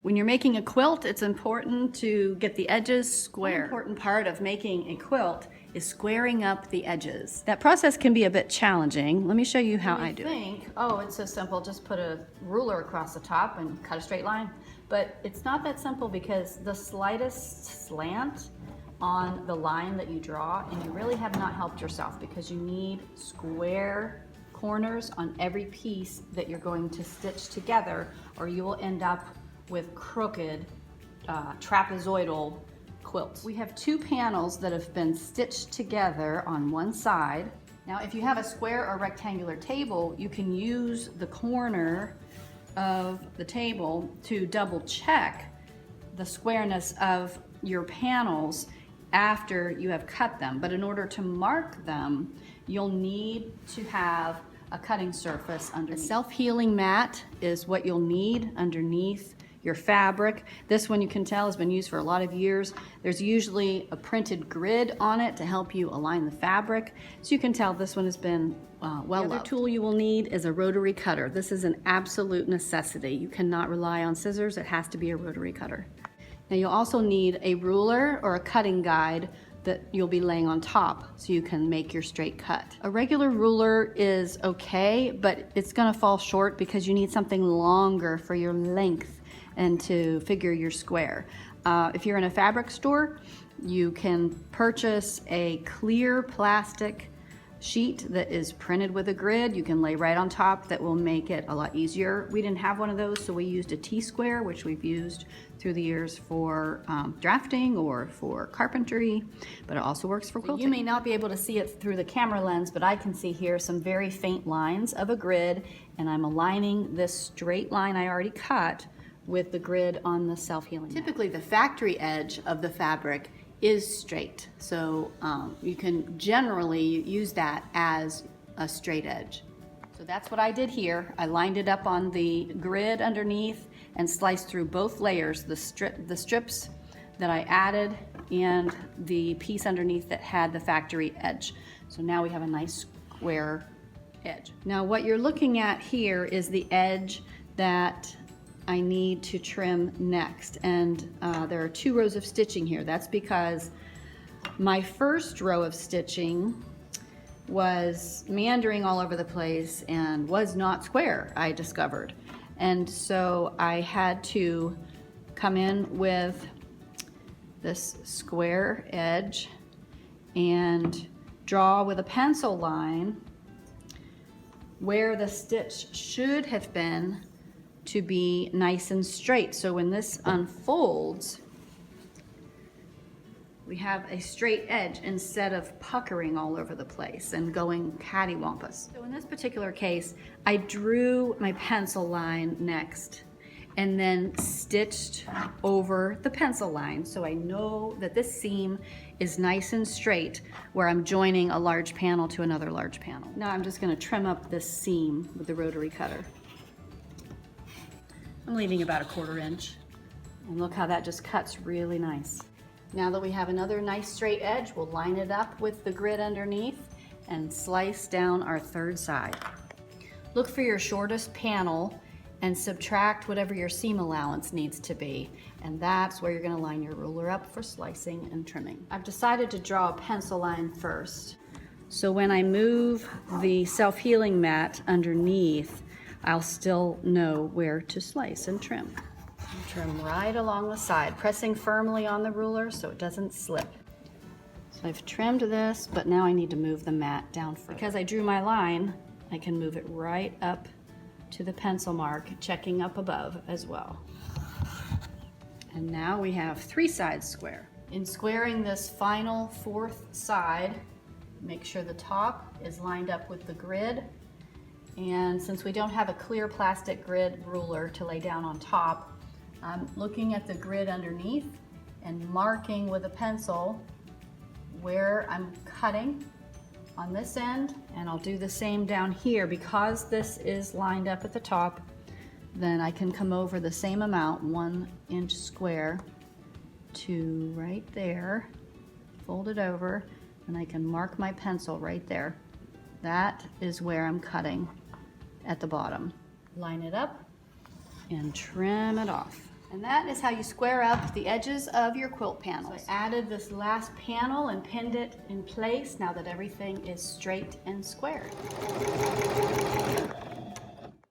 When you're making a quilt, it's important to get the edges square. One important part of making a quilt is squaring up the edges. That process can be a bit challenging. Let me show you how I do it. Oh, it's so simple, just put a ruler across the top and cut a straight line. But it's not that simple because the slightest slant on the line that you draw, and you really have not helped yourself because you need square corners on every piece that you're going to stitch together, or you will end up with crooked trapezoidal quilts. We have two panels that have been stitched together on one side. Now, if you have a square or rectangular table, you can use the corner of the table to double check the squareness of your panels after you have cut them. But in order to mark them, you'll need to have a cutting surface underneath. A self-healing mat is what you'll need underneath your fabric. This one, you can tell, has been used for a lot of years. There's usually a printed grid on it to help you align the fabric. So you can tell this one has been well loved. The other tool you will need is a rotary cutter. This is an absolute necessity. You cannot rely on scissors. It has to be a rotary cutter. Now you'll also need a ruler or a cutting guide that you'll be laying on top so you can make your straight cut. A regular ruler is okay, but it's gonna fall short because you need something longer for your length and to figure your square. If you're in a fabric store, you can purchase a clear plastic sheet that is printed with a grid. You can lay right on top. That will make it a lot easier. We didn't have one of those, so we used a T-square, which we've used through the years for drafting or for carpentry, but it also works for quilting. You may not be able to see it through the camera lens, but I can see here some very faint lines of a grid, and I'm aligning this straight line I already cut with the grid on the self-healing mat. Typically the factory edge of the fabric is straight, so you can generally use that as a straight edge. So that's what I did here. I lined it up on the grid underneath and sliced through both layers, the strips that I added and the piece underneath that had the factory edge. So now we have a nice square edge. Now what you're looking at here is the edge that I need to trim next, and there are 2 rows of stitching here. That's because my first row of stitching was meandering all over the place and was not square, I discovered. And so I had to come in with this square edge and draw with a pencil line where the stitch should have been to be nice and straight. So when this unfolds, we have a straight edge instead of puckering all over the place and going cattywampus. So in this particular case, I drew my pencil line next and then stitched over the pencil line so I know that this seam is nice and straight where I'm joining a large panel to another large panel. Now I'm just gonna trim up this seam with the rotary cutter. I'm leaving about 1/4 inch. And look how that just cuts really nice. Now that we have another nice straight edge, we'll line it up with the grid underneath and slice down our 3rd side. Look for your shortest panel and subtract whatever your seam allowance needs to be. And that's where you're gonna line your ruler up for slicing and trimming. I've decided to draw a pencil line first. So when I move the self-healing mat underneath, I'll still know where to slice and trim. Trim right along the side, pressing firmly on the ruler so it doesn't slip. So I've trimmed this, but now I need to move the mat down further. Because I drew my line, I can move it right up to the pencil mark, checking up above as well. And now we have 3 sides square. In squaring this final 4th side, make sure the top is lined up with the grid. And since we don't have a clear plastic grid ruler to lay down on top, I'm looking at the grid underneath and marking with a pencil where I'm cutting on this end, and I'll do the same down here. Because this is lined up at the top, then I can come over the same amount, 1 inch square, to right there, fold it over, and I can mark my pencil right there. That is where I'm cutting at the bottom. Line it up and trim it off. And that is how you square up the edges of your quilt panels. So I added this last panel and pinned it in place now that everything is straight and squared.